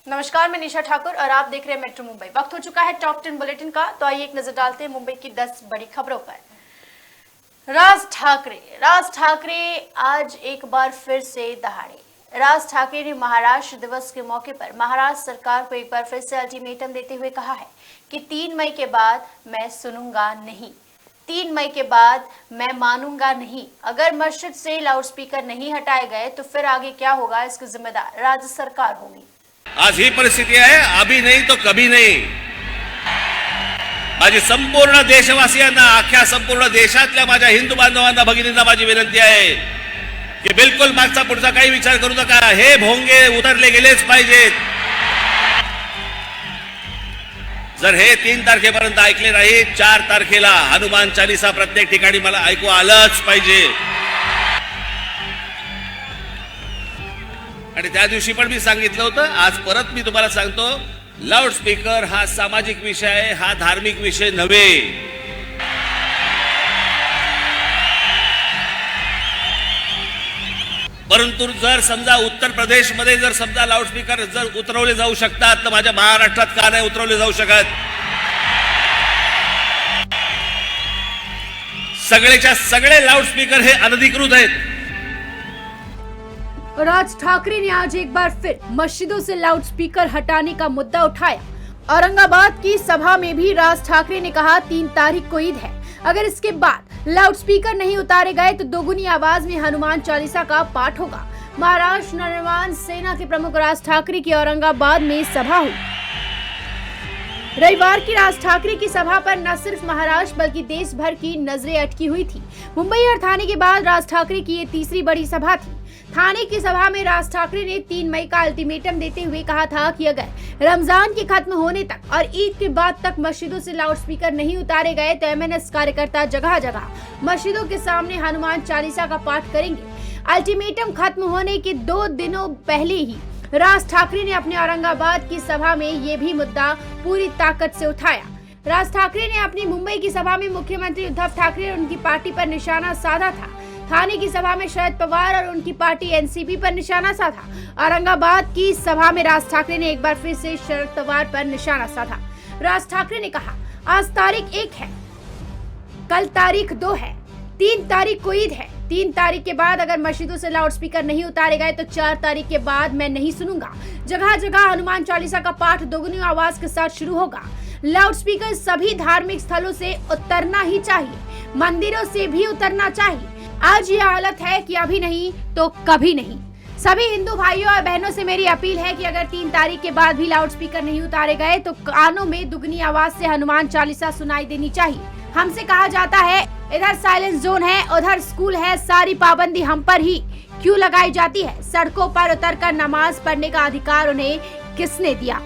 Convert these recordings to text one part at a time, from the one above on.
नमस्कार, मैं निशा ठाकुर और आप देख रहे हैं मेट्रो मुंबई। वक्त हो चुका है टॉप 10 बुलेटिन का, तो आइए एक नजर डालते हैं मुंबई की 10 बड़ी खबरों पर। राज ठाकरे आज एक बार फिर से दहाड़े। राज ठाकरे ने महाराष्ट्र दिवस के मौके पर महाराष्ट्र सरकार को एक बार फिर से अल्टीमेटम देते हुए कहा है कि 3 मई के बाद मैं सुनूंगा नहीं, 3 मई के बाद मैं मानूंगा नहीं। अगर मस्जिद से लाउडस्पीकर नहीं हटाए गए तो फिर आगे क्या होगा, इसकी जिम्मेदार राज्य सरकार होगी। आज ही परिस्थिती आहे, अभी नहीं तो कभी नहीं। माझी संपूर्ण देशवासियांना, अख्ख्या संपूर्ण देशातल्या माझ्या हिंदू बांधवांना, भगिनींना माझी विनंती आहे की बिलकुल मागचा पुढचा काही विचार करू नका। हे भोंगे उतरले गेलेच पाहिजेत। जर हे 3 तारखेपर्यंत ऐकले नाही, 4 तारखेला हनुमान चालीसा प्रत्येक ठिकाणी मला ऐकू आलंच पाहिजे। आणि त्या दिवशी पण मी सांगितलं होतं, आज परत मी तुम्हाला सांगतो, लाऊडस्पीकर हा सामाजिक विषय आहे, हा धार्मिक विषय नव्हे। परंतु जर समजा उत्तर प्रदेश मध्ये जर समजा लाऊडस्पीकर जर उतरवले जाऊ शकतात, तर माझ्या महाराष्ट्रात का नाही उतरवले जाऊ शकत? सगळेच्या सगळे लाऊडस्पीकर हे अनधिकृत आहेत। राज ठाकरे ने आज एक बार फिर मस्जिदों से लाउडस्पीकर हटाने का मुद्दा उठाया। औरंगाबाद की सभा में भी राज ठाकरे ने कहा 3 तारीख को ईद है, अगर इसके बाद लाउडस्पीकर नहीं उतारे गए तो दोगुनी आवाज में हनुमान चालीसा का पाठ होगा। महाराष्ट्र नवनिर्माण सेना के प्रमुख राज ठाकरे की औरंगाबाद में सभा हुई। रविवार की राज ठाकरे की सभा पर न सिर्फ महाराष्ट्र बल्कि देश भर की नजरें अटकी हुई थी। मुंबई और थाने के बाद राज ठाकरे की ये तीसरी बड़ी सभा थी। थाने की सभा में राज ठाकरे ने 3 मई का अल्टीमेटम देते हुए कहा था कि अगर रमजान के खत्म होने तक और ईद के बाद तक मस्जिदों से लाउडस्पीकर नहीं उतारे गए तो एमएनएस कार्यकर्ता जगह जगह मस्जिदों के सामने हनुमान चालीसा का पाठ करेंगे। अल्टीमेटम खत्म होने के 2 दिनों पहले ही राज ठाकरे ने अपने औरंगाबाद की सभा में ये भी मुद्दा पूरी ताकत से उठाया। राज ठाकरे ने अपनी मुंबई की सभा में मुख्यमंत्री उद्धव ठाकरे और उनकी पार्टी पर निशाना साधा था। थाने की सभा में शरद पवार और उनकी पार्टी एनसीपी पर निशाना साधा। औरंगाबाद की सभा में राज ठाकरे ने एक बार फिर से शरद पवार पर निशाना साधा। राज ठाकरे ने कहा, आज तारीख 1 है, कल तारीख 2 है, 3 तारीख को ईद है। 3 तारीख के बाद अगर मस्जिदों से लाउडस्पीकर नहीं उतारे गए तो 4 तारीख के बाद मैं नहीं सुनूंगा। जगह जगह हनुमान चालीसा का पाठ दोगुनी आवाज के साथ शुरू होगा। लाउडस्पीकर सभी धार्मिक स्थलों से उतरना ही चाहिए, मंदिरों से भी उतरना चाहिए। आज ये हालत है कि अभी नहीं तो कभी नहीं। सभी हिंदू भाइयों और बहनों से मेरी अपील है कि अगर 3 तारीख के बाद भी लाउडस्पीकर नहीं उतारे गए तो कानों में दुगनी आवाज से हनुमान चालीसा सुनाई देनी चाहिए। हमसे कहा जाता है इधर साइलेंस जोन है, उधर स्कूल है, सारी पाबंदी हम पर ही क्यों लगाई जाती है? सड़कों पर उतरकर नमाज पढ़ने का अधिकार उन्हें किसने दिया?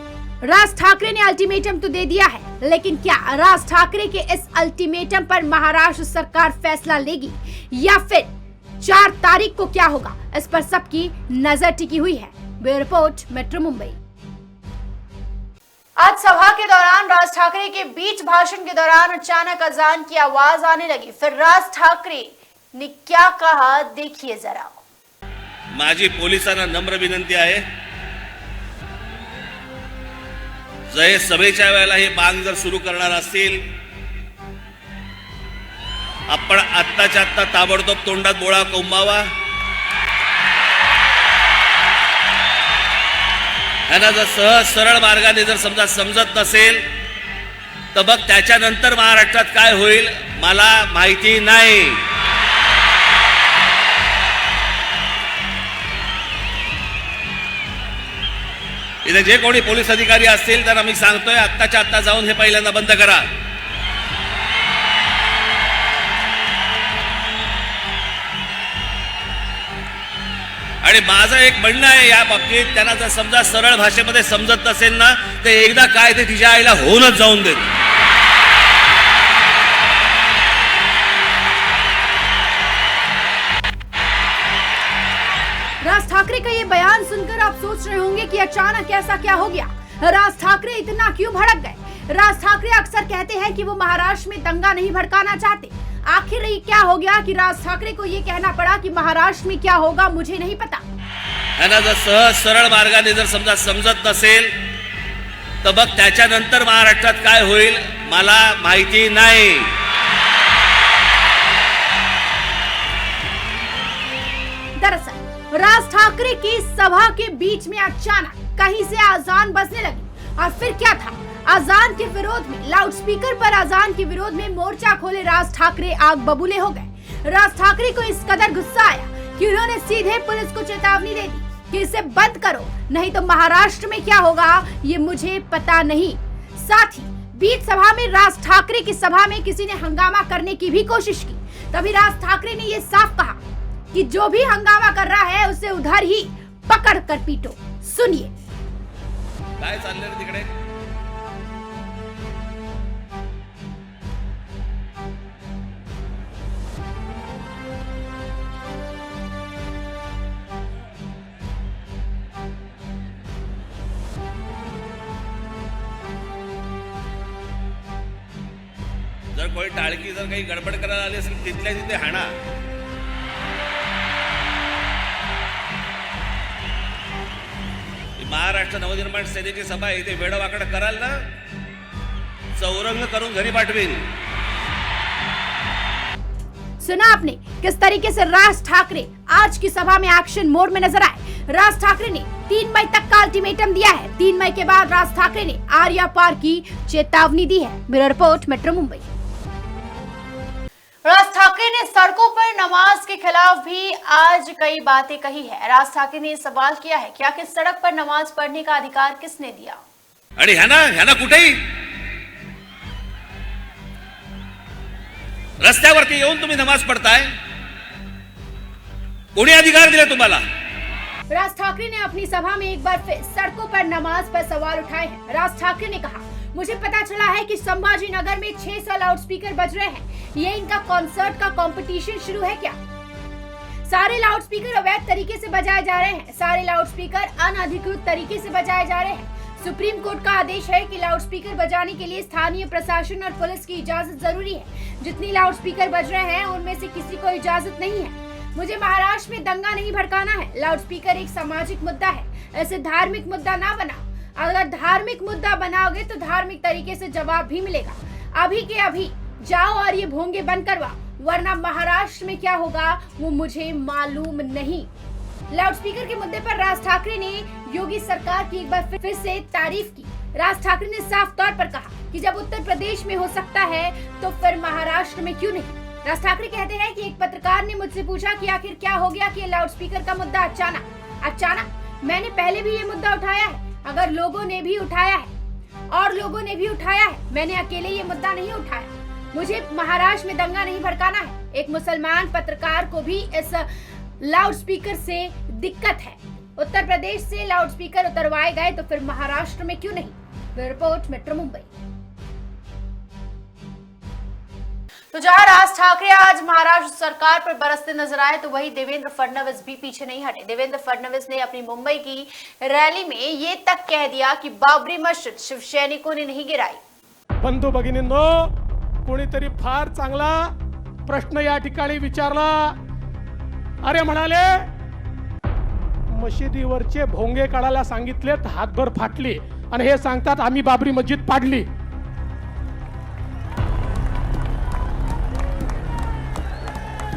राज ठाकरे ने अल्टीमेटम तो दे दिया है, लेकिन क्या राज ठाकरे के इस अल्टीमेटम पर महाराष्ट्र सरकार फैसला लेगी या फिर 4 तारीख को क्या होगा, इस पर सबकी नजर टिकी हुई है। Bureau report, metro Mumbai. आज सभा के दौरान राज ठाकरे के बीच भाषण के दौरान अचानक अजान की आवाज आने लगी। फिर राज ठाकरे ने क्या कहा, देखिए जरा। माझी पोलिसांना नम्र विनंती आहे, जय सभेच्या वेळेला हे बांग जर सुरू करणार असतील, आपण आत्ताच्या आत्ता ताबडतोब तोंडात बोळा कोंबावा। यांना जर सहज सरळ मार्गाने जर समजा समजत नसेल तर मग त्याच्यानंतर महाराष्ट्रात काय होईल मला माहिती नाही। इथे जे कोणी पोलीस अधिकारी असतील त्यांना मी सांगतोय, आत्ताच्या आत्ता जाऊन हे पहिल्यांदा बंद करा। आणि माझं एक म्हणणं आहे या बाबतीत, त्यांना जर समजा सरळ भाषेमध्ये समजत नसेल ना, तर एकदा काय ते तिच्या आईला होऊनच जाऊन देत। राज ठाकरे का ये बयान सुनकर आप सोच रहे होंगे कि अचानक ऐसा क्या हो गया, राज ठाकरे इतना क्यों भड़क गए। राज ठाकरे अक्सर कहते हैं कि वो महाराष्ट्र में दंगा नहीं भड़काना चाहते। आखिर ये क्या हो गया कि राज ठाकरे को ये कहना पड़ा कि महाराष्ट्र में क्या होगा मुझे नहीं पता। त्यांना जर सहज सरळ मार्गाने जर समजा समजत नसेल तर मग त्याच्यानंतर महाराष्ट्रात काय होईल मला माहिती नाही. दरअसल राज ठाकरे की सभा के बीच में अचानक कहीं से आजान बजने लगी और फिर क्या था, आजान के विरोध में लाउडस्पीकर पर आजान के विरोध में मोर्चा खोले राज ठाकरे आग बबूले हो गए. राज ठाकरे को इस कदर गुस्सा आया कि उन्होंने सीधे पुलिस को चेतावनी दे दी कि इसे बंद करो, नहीं तो महाराष्ट्र में क्या होगा ये मुझे पता नहीं. साथ ही बीच सभा में राज ठाकरे की सभा में किसी ने हंगामा करने की भी कोशिश की. तभी राज ठाकरे ने ये साफ कहा कि जो भी हंगामा कर रहा है उसे उधर ही पकड़ कर पीटो. सुनिए. काय चाललंय रे तिकडे? जर कोणी टाळकी जर काही गडबड करायला आली असेल तिथल्या तिथे हाणा. महाराष्ट्र नवनिर्माण सेनेची सभा आहे इथे वेडवाकड कराल ना चौरंग करून घरी पाठवीन. सुना आपने किस तरीके से राज ठाकरे आज की सभा में एक्शन मोड में नजर आए. राज ठाकरे ने 3 मई तक का अल्टीमेटम दिया है. 3 मई के बाद राज ठाकरे ने आर्या पार की चेतावनी दी है. Bureau report, metro Mumbai. Raj Thackeray ने सड़कों पर नमाज के खिलाफ भी आज कई बातें कही है. राज ठाकरे ने सवाल किया है कि आखिर सड़क पर नमाज पढ़ने का अधिकार किसने दिया. आणि ह्याना कुठेही रस्त्यावरती येऊन तुम्ही नमाज पढ़ताय कोणी अधिकार दिले तुम्हाला. राज ठाकरे ने अपनी सभा में एक बार फिर सड़कों पर नमाज पर सवाल उठाए हैं. राज ठाकरे ने कहा, मुझे पता चला है कि संभाजी नगर में 600 लाउडस्पीकर बज रहे हैं. ये इनका कॉन्सर्ट का कंपटीशन शुरू है क्या. सारे लाउडस्पीकर अवैध तरीके से बजाए जा रहे हैं. सारे लाउडस्पीकर अनधिकृत तरीके से बजाए जा रहे हैं. सुप्रीम कोर्ट का आदेश है कि लाउडस्पीकर बजाने के लिए स्थानीय प्रशासन और पुलिस की इजाजत जरूरी है. जितनी लाउडस्पीकर बज रहे हैं उनमें से किसी को इजाजत नहीं है. मुझे महाराष्ट्र में दंगा नहीं भड़काना है. लाउडस्पीकर एक सामाजिक मुद्दा है, ऐसे धार्मिक मुद्दा ना बनाओ. अगर धार्मिक मुद्दा बनाओगे तो धार्मिक तरीके से जवाब भी मिलेगा. अभी के अभी जाओ और ये भोंगे बंद करवाओ, वरना महाराष्ट्र में क्या होगा वो मुझे मालूम नहीं. लाउडस्पीकर के मुद्दे पर राज ठाकरे ने योगी सरकार की एक बार फिर से तारीफ की. राज ठाकरे ने साफ तौर पर कहा कि जब उत्तर प्रदेश में हो सकता है तो फिर महाराष्ट्र में क्यों नहीं. राज ठाकरे कहते हैं कि एक पत्रकार ने मुझसे पूछा कि आखिर क्या हो गया कि लाउडस्पीकर का मुद्दा अचानक. मैंने पहले भी ये मुद्दा उठाया है, अगर लोगों ने भी उठाया है और लोगों ने भी उठाया है, मैंने अकेले ये मुद्दा नहीं उठाया. मुझे महाराष्ट्र में दंगा नहीं भड़काना है. एक मुसलमान पत्रकार को भी इस लाउडस्पीकर से दिक्कत है. उत्तर प्रदेश से लाउडस्पीकर उतरवाए गए तो फिर महाराष्ट्र में क्यों नहीं. Report, metro Mumbai. तो जहां राज ठाकरे आज महाराष्ट्र सरकार पर बरसते नजर आए तो वहीं देवेंद्र फडणवीस भी पीछे नहीं हटे. देवेंद्र फडणवीस ने अपनी मुंबई की रैली में ये तक कह दिया कि बाबरी मस्जिद शिवसैनिकों ने नहीं गिराई. बंधू भगिनींनो, कोणीतरी फार चांगला प्रश्न या ठिकाणी विचारला. अरे म्हणाले मशिदीवरचे भोंगे काढायला सांगितलेत, हातभर फाटली आणि हे सांगतात आम्ही बाबरी मस्जिद पाडली.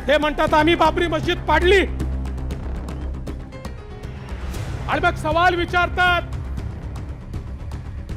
हे म्हणतात आम्ही बाबरी मस्जिद पाडली आणि मग सवाल विचारतात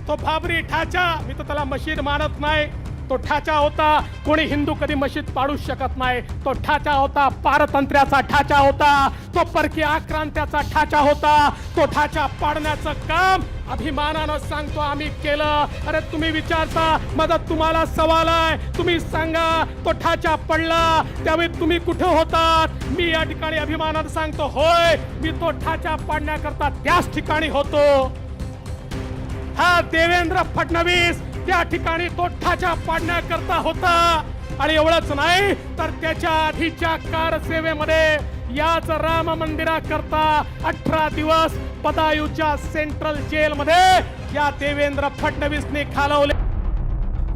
तो बाबरी ठाचा, मी तर त्याला मस्जिद मानत नाही, तो ठाचा होता. कोणी हिंदू कधी मस्जिद पाडू शकत नाही. तो ठाचा होता, पारतंत्र्याचा ठाचा होता, तो परकीय आक्रांत्याचा ठाचा होता. तो ठाचा पाडण्याचं काम अभिमानानं सांगतो आम्ही केलं. अरे तुम्ही विचारता, माझा तुम्हाला सवाल आहे, तुम्ही सांगा तो ठाचा पडला त्यावेळी तुम्ही कुठे होतात. मी या ठिकाणी अभिमानानं सांगतो, होय मी तो ठाचा पाडण्याकरता त्याच ठिकाणी होतो. हा देवेंद्र फडणवीस त्या ठिकाणी तो ठाचा पाडण्याकरता होता. आणि एवढंच नाही तर त्याच्या आधीच्या कारसेवेमध्ये याच राम मंदिराकरता 18 दिवस बदायूच्या सेंट्रल जेलमध्ये या देवेंद्र फडणवीसने घालवले.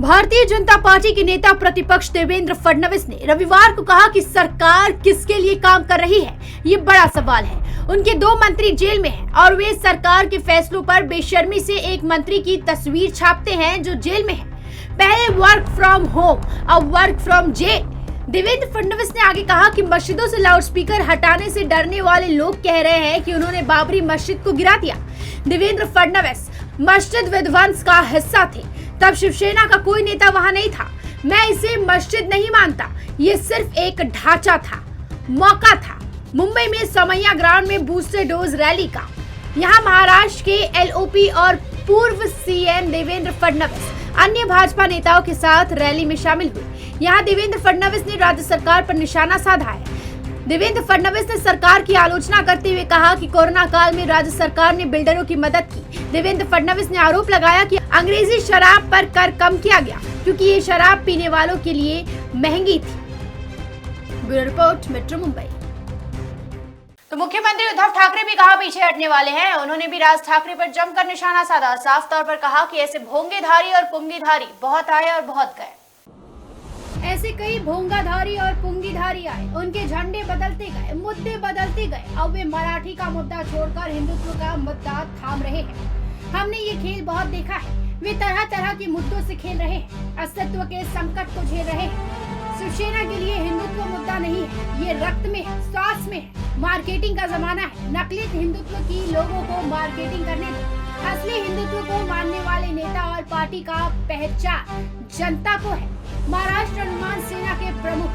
भारतीय जनता पार्टी के नेता प्रतिपक्ष देवेंद्र फडणवीस ने रविवार को कहा कि सरकार किसके लिए काम कर रही है, ये बड़ा सवाल है. उनके 2 मंत्री जेल में हैं और वे सरकार के फैसलों पर बेशर्मी से एक मंत्री की तस्वीर छापते हैं जो जेल में है। पहले वर्क फ्रॉम होम, अब work from jail. Devendra Fadnavis ने आगे कहा कि मस्जिदों से लाउडस्पीकर हटाने से डरने वाले लोग कह रहे हैं कि उन्होंने बाबरी मस्जिद को गिरा दिया। देवेंद्र फडणवीस मस्जिद विध्वंस का हिस्सा थे, तब शिवसेना का कोई नेता वहां नहीं था। मैं इसे मस्जिद नहीं मानता, ये सिर्फ एक ढांचा था, मौका था। मुंबई में समैया ग्राउंड में बूस्टर डोज रैली का। यहाँ महाराष्ट्र के एलओपी और पूर्व सीएम देवेंद्र फडणवीस अन्य भाजपा नेताओं के साथ रैली में शामिल हुए। यहाँ देवेंद्र फडणवीस ने राज्य सरकार पर निशाना साधा है। देवेंद्र फडणवीस ने सरकार की आलोचना करते हुए कहा कि कोरोना काल में राज्य सरकार ने बिल्डरों की मदद की। देवेंद्र फडणवीस ने आरोप लगाया कि अंग्रेजी शराब पर कर कम किया गया क्योंकि ये शराब पीने वालों के लिए महंगी थी। Bureau report, metro Mumbai. तो मुख्यमंत्री उद्धव ठाकरे भी कहा पीछे हटने वाले हैं। उन्होंने भी राज ठाकरे पर जमकर निशाना साधा। साफ तौर पर कहा कि ऐसे भोंगेधारी और पुंगीधारी बहुत आए और बहुत गए। ऐसे कई भोंगाधारी और पुंगीधारी आए, उनके झंडे बदलते गए, मुद्दे बदलते गए। अब वे मराठी का मुद्दा छोड़कर हिंदुत्व का मुद्दा थाम रहे हैं। हमने ये खेल बहुत देखा है। वे तरह तरह के मुद्दों से खेल रहे हैं, अस्तित्व के संकट को झेल रहे हैं। शिवसेना के लिए हिंदुत्व मुद्दा नहीं है, ये रक्त में है, श्वास में है। मार्केटिंग का जमाना है। नकली हिंदुत्व की लोगों को मार्केटिंग करने दो। असली हिंदुत्व को मानने वाले नेता और पार्टी का पहचान जनता को है। महाराष्ट्र अनुमान सेना के प्रमुख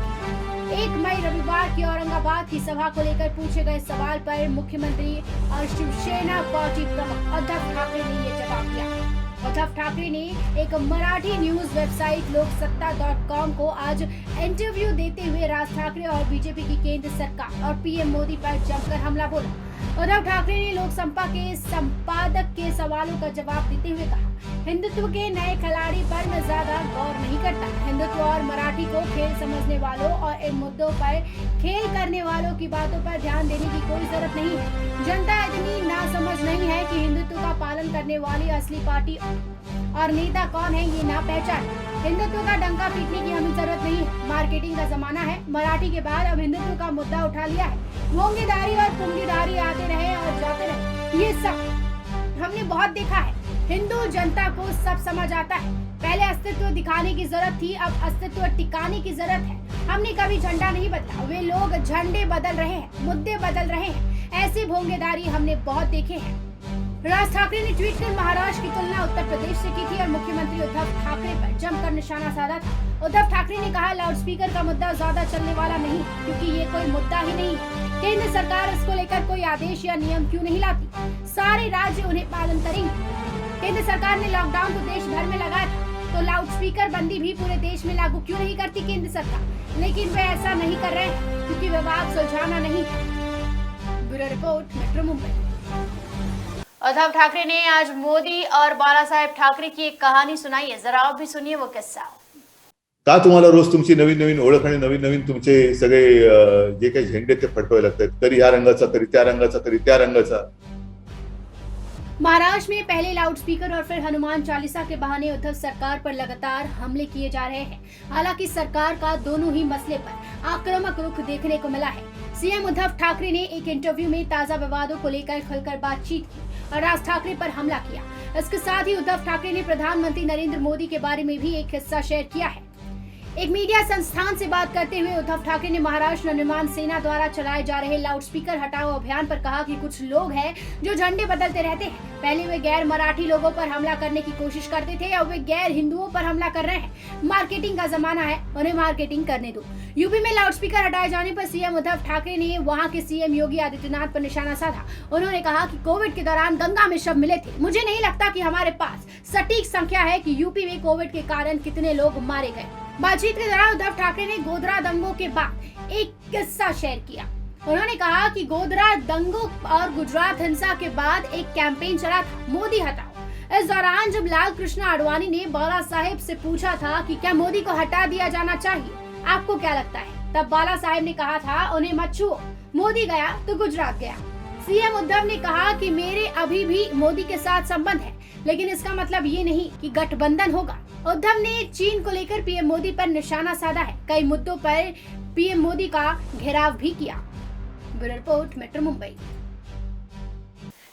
1 मई रविवार की औरंगाबाद की सभा को लेकर पूछे गए सवाल पर मुख्यमंत्री और शिवसेना पार्टी प्रमुख उद्धव ठाकरे ने ये जवाब दिया। उद्धव ठाकरे ने एक मराठी न्यूज वेबसाइट लोकसत्ता.com को आज इंटरव्यू देते हुए राज ठाकरे और बीजेपी की केंद्र सरकार और पीएम मोदी पर जमकर हमला बोला। उद्धव ठाकरे ने लोक संपा के संपादक के सवालों का जवाब देते हुए कहा, हिंदुत्व के नए खिलाड़ी पर मैं ज्यादा गौर नहीं करता। हिंदुत्व और मराठी को खेल समझने वालों और इन मुद्दों पर खेल करने वालों की बातों पर ध्यान देने की कोई जरूरत नहीं है। जनता इतनी नासमझ नहीं है कि हिंदुत्व का पालन करने वाली असली पार्टी और नेता कौन है ये ना पहचान। हिंदुत्व का डंका पीटने की हमें जरूरत नहीं है। मार्केटिंग का जमाना है। मराठी के बाद अब हिंदुत्व का मुद्दा उठा लिया है। भोंगेदारी और पुंगीदारी आते रहे और जाते रहे, ये सब हमने बहुत देखा है। हिंदू जनता को सब समझ आता है। पहले अस्तित्व दिखाने की जरूरत थी, अब अस्तित्व टिकाने की जरूरत है। हमने कभी झंडा नहीं बदला, वे लोग झंडे बदल रहे हैं, मुद्दे बदल रहे हैं। ऐसे भोंगेदारी हमने बहुत देखे हैं। राज ठाकरे ने ट्वीट कर महाराष्ट्र की तुलना उत्तर प्रदेश से की थी और मुख्यमंत्री उद्धव ठाकरे पर जमकर निशाना साधा था। उद्धव ठाकरे ने कहा, लाउडस्पीकर का मुद्दा ज्यादा चलने वाला नहीं क्योंकि ये कोई मुद्दा ही नहीं है। केंद्र सरकार इसको लेकर कोई आदेश या नियम क्यों नहीं लाती? सारे राज्य उन्हें पालन करेंगे। केंद्र सरकार ने लॉकडाउन को देश भर में लगाया था, तो लाउडस्पीकर बंदी भी पूरे देश में लागू क्यों नहीं करती केंद्र सरकार? लेकिन वे ऐसा नहीं कर रहे हैं क्योंकि विवाद सुलझाना नहीं है। Bureau report, metro Mumbai. Uddhav Thackeray ने आज मोदी और बाला साहेब ठाकरे की एक कहानी सुनाई है, जरा आप भी सुनिए वो किस्सा। का तुम्हाला रोज तुमची नवीन नवीन ओळख आणि नवीन नवीन तुमचे सगळे जे काही झेंडे ते फडकवावे लागतात, कधी ह्या रंगाचा, कधी त्या रंगाचा, कधी त्या रंगाचा। महाराष्ट्र में पहले लाउडस्पीकर और फिर हनुमान चालीसा के बहाने उद्धव सरकार पर लगातार हमले किए जा रहे हैं। हालांकि सरकार का दोनों ही मसले पर आक्रामक रुख देखने को मिला है। सीएम उद्धव ठाकरे ने एक इंटरव्यू में ताजा विवादों को लेकर खुलकर बातचीत की और राज ठाकरे पर हमला किया। इसके साथ ही उद्धव ठाकरे ने प्रधानमंत्री नरेंद्र मोदी के बारे में भी एक हिस्सा शेयर किया है। एक मीडिया संस्थान से बात करते हुए उद्धव ठाकरे ने महाराष्ट्र निर्माण सेना द्वारा चलाए जा रहे लाउडस्पीकर हटाओ अभियान पर कहा कि कुछ लोग हैं जो झंडे बदलते रहते हैं। पहले वे गैर मराठी लोगों पर हमला करने की कोशिश करते थे, अब वे गैर हिंदुओं पर हमला कर रहे हैं। मार्केटिंग का जमाना है, उन्हें मार्केटिंग करने दो। यूपी में लाउडस्पीकर हटाए जाने पर सीएम उद्धव ठाकरे ने वहां के सीएम योगी आदित्यनाथ पर निशाना साधा। उन्होंने कहा कि कोविड के दौरान गंगा में शव मिले थे। मुझे नहीं लगता कि हमारे पास सटीक संख्या है कि यूपी में कोविड के कारण कितने लोग मारे गए। बातचीत के दौरान उद्धव ठाकरे ने गोधरा दंगों के बाद एक किस्सा शेयर किया। उन्होंने कहा कि गोधरा दंगों और गुजरात हिंसा के बाद एक कैंपेन चला था, मोदी हटाओ। इस दौरान जब लाल कृष्ण आडवाणी ने बाला साहेब से पूछा था कि क्या मोदी को हटा दिया जाना चाहिए, आपको क्या लगता है, तब बाला साहेब ने कहा था उन्हें मत छुओ, मोदी गया तो गुजरात गया। सीएम उद्धव ने कहा कि मेरे अभी भी मोदी के साथ संबंध है, लेकिन इसका मतलब ये नहीं कि गठबंधन होगा। उद्धव ने चीन को लेकर पीएम मोदी पर निशाना साधा है। कई मुद्दों पर पीएम मोदी का घेराव भी किया। Bureau report, metro Mumbai.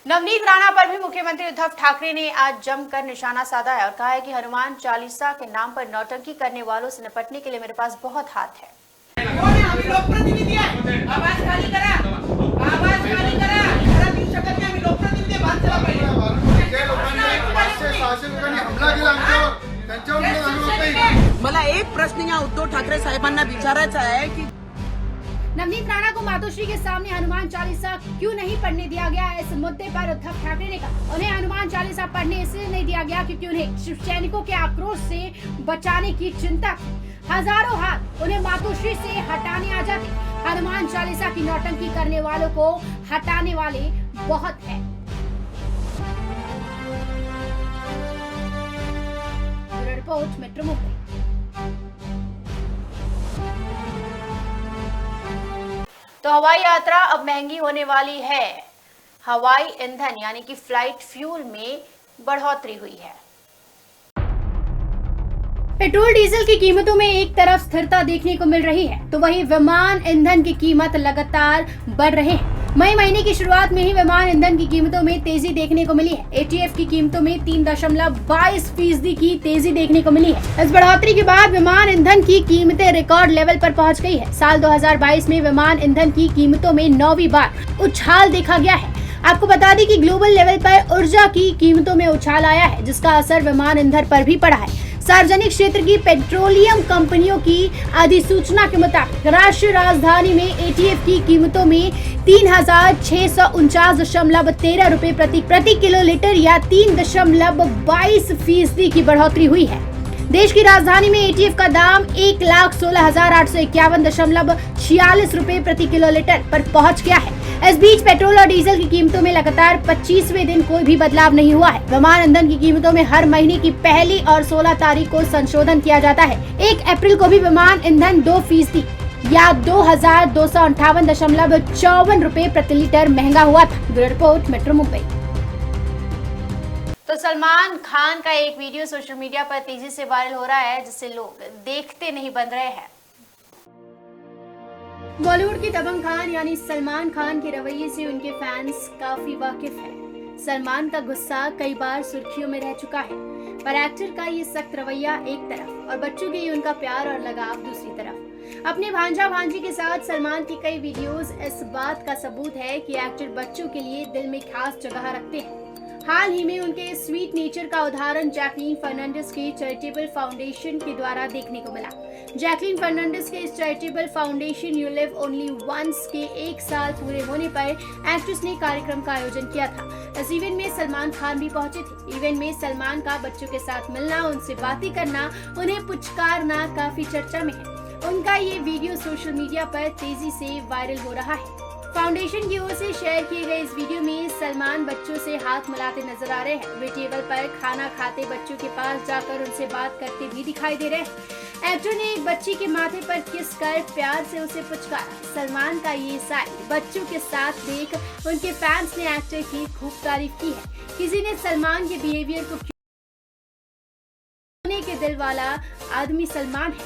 Navneet Rana पर भी मुख्यमंत्री उद्धव ठाकरे ने आज जमकर निशाना साधा है और कहा है कि हनुमान चालीसा के नाम पर नौटंकी करने वालों से निपटने के लिए मेरे पास बहुत हाथ है। आम्ही लोकप्रतिनिधी आहे, आवाज खाली करा, आवाज खाली करा, घरात येऊ शकत नाही, आम्ही लोकप्रतिनिधी आहे, बात चला पाहिजे। जे लोकांनी 500-600 लोकांनी हमला केला आमच्यावर, त्यांच्यावर गुन्हा दाखल होत नाही। मला एक प्रश्न या उद्धव ठाकरे साहेबांना विचारायचा आहे की नवनीत राणा को मातोश्री के सामने हनुमान चालीसा क्यों नहीं पढ़ने दिया गया, इस मुद्दे पर उद्धव ठाकरे ने कहा उन्हें हनुमान चालीसा पढ़ने इसलिए नहीं दिया गया क्योंकि उन्हें शिव सैनिकों के आक्रोश से बचाने की चिंता थी। हजारों हाथ उन्हें मातोश्री से हटाने आ जाते। हनुमान चालीसा की नौटंकी करने वालों को हटाने वाले बहुत है। Report metro Mumbai. तो हवाई यात्रा अब महंगी होने वाली है। हवाई ईंधन यानी कि फ्लाइट फ्यूल में बढ़ोतरी हुई है। पेट्रोल डीजल की कीमतों में एक तरफ स्थिरता देखने को मिल रही है तो वहीं विमान ईंधन की कीमत लगातार बढ़ रहे हैं। मई महीने की शुरुआत में ही विमान ईंधन की कीमतों में तेजी देखने को मिली है। ATF की कीमतों में 3.22% की तेजी देखने को मिली है। इस बढ़ोतरी के बाद विमान ईंधन की कीमतें रिकॉर्ड लेवल पर पहुंच गई है। साल 2022 में विमान ईंधन की कीमतों में 9वीं बार उछाल देखा गया है। आपको बता दें कि ग्लोबल लेवल पर ऊर्जा की कीमतों में उछाल आया है जिसका असर विमान ईंधन पर भी पड़ा है। सार्वजनिक क्षेत्र की पेट्रोलियम कंपनियों की अधिसूचना के मुताबिक राष्ट्रीय राजधानी में ATF की कीमतों में 3,649.13 रुपए प्रति किलोलीटर या 3.22% की बढ़ोतरी हुई है। देश की राजधानी में ATF का दाम 1,16,851.46 रुपए प्रति किलोलीटर पर पहुंच गया है। इस बीच पेट्रोल और डीजल की कीमतों में लगातार 25वें दिन कोई भी बदलाव नहीं हुआ है। विमान ईंधन की कीमतों में हर महीने की 1 और 16 तारीख को संशोधन किया जाता है। 1 अप्रैल को भी विमान ईंधन 2% या 2,258.54 रुपए प्रति लीटर महंगा हुआ था। Bureau report metro Mumbai. तो सलमान खान का एक वीडियो सोशल मीडिया पर तेजी से वायरल हो रहा है जिसे लोग देखते नहीं बन रहे हैं। बॉलीवुड के दबंग खान यानी सलमान खान के रवैये से उनके फैंस काफी वाकिफ हैं। सलमान का गुस्सा कई बार सुर्खियों में रह चुका है, पर एक्टर का ये सख्त रवैया एक तरफ और बच्चों के ये उनका प्यार और लगाव दूसरी तरफ। अपने भांजा भांजी के साथ सलमान की कई वीडियोस इस बात का सबूत है कि एक्टर बच्चों के लिए दिल में खास जगह रखते हैं। हाल ही में उनके स्वीट नेचर का उदाहरण जैकलीन फर्नांडिस के चैरिटेबल फाउंडेशन के द्वारा देखने को मिला। जैकलीन फर्नांडिस के इस charitable foundation you live only once के 1 साल पूरे होने पर एक्ट्रेस ने कार्यक्रम का आयोजन किया था। इस इवेंट में सलमान खान भी पहुंचे थे। इवेंट में सलमान का बच्चों के साथ मिलना, उनसे बातें करना, उन्हें पुचकारना काफी चर्चा में है। उनका ये वीडियो सोशल मीडिया पर तेजी से वायरल हो रहा है। फाउंडेशन की ओर से शेयर किए गए इस वीडियो में सलमान बच्चों से हाथ मिलाते नजर आ रहे हैं। वे टेबल पर खाना खाते बच्चों के पास जाकर उनसे बात करते भी दिखाई दे रहे हैं। एक्टर ने एक बच्ची के माथे पर किस कर प्यार से उसे पुचकारा। सलमान का ये साइड बच्चों के साथ देख उनके फैंस ने एक्टर की खूब तारीफ की है। किसी ने सलमान के बिहेवियर को सोने के दिल वाला आदमी सलमान है।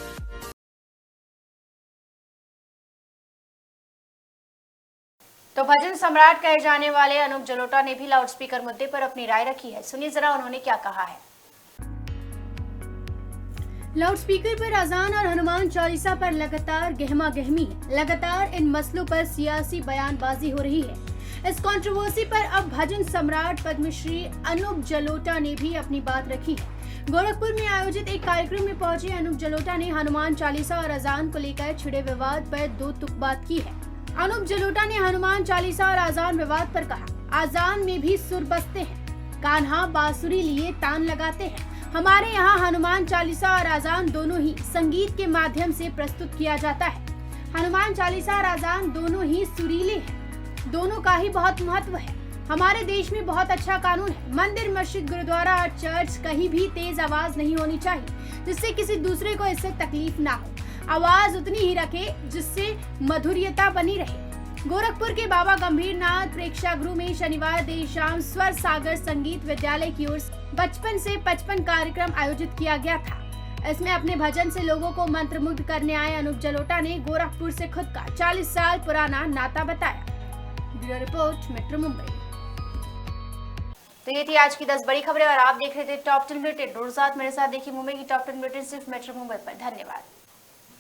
तो भजन सम्राट कहे जाने वाले अनूप जलोटा ने भी लाउडस्पीकर मुद्दे पर अपनी राय रखी है। सुनिए जरा उन्होंने क्या कहा है। लाउडस्पीकर पर अजान और हनुमान चालीसा पर लगातार गहमा गहमी है। लगातार इन मसलों पर सियासी बयानबाजी हो रही है। इस कंट्रोवर्सी पर अब भजन सम्राट पद्मश्री अनूप जलोटा ने भी अपनी बात रखी है। गोरखपुर में आयोजित एक कार्यक्रम में पहुंचे अनूप जलोटा ने हनुमान चालीसा और अजान को लेकर छिड़े विवाद पर 2 तुक बात की है। अनूप जलोटा ने हनुमान चालीसा और आजान विवाद पर कहा, आजान में भी सुर बसते हैं, कान्हा बांसुरी लिए तान लगाते हैं। हमारे यहाँ हनुमान चालीसा और आजान दोनों ही संगीत के माध्यम से प्रस्तुत किया जाता है। हनुमान चालीसा और आजान दोनों ही सुरीले हैं, दोनों का ही बहुत महत्व है। हमारे देश में बहुत अच्छा कानून है। मंदिर, मस्जिद, गुरुद्वारा और चर्च कहीं भी तेज आवाज नहीं होनी चाहिए जिससे किसी दूसरे को इससे तकलीफ ना हो। आवाज उतनी ही रखे जिससे मधुरियता बनी रहे। गोरखपुर के बाबा गंभीरनाथ प्रेक्षागृह में शनिवार देर शाम स्वर सागर संगीत विद्यालय की ओर बचपन से 55 कार्यक्रम आयोजित किया गया था। इसमें अपने भजन से लोगों को मंत्रमुग्ध करने आए अनूप जलोटा ने गोरखपुर से खुद का 40 साल पुराना नाता बताया। Bureau report metro Mumbai. तो ये थी आज की 10 बड़ी खबरें और आप देख रहे थे टॉप 10 बुलेटिन। रोज रात मेरे साथ देखिए मुंबई की टॉप 10 बुलेटिन सिर्फ मेट्रो मुंबई पर। धन्यवाद।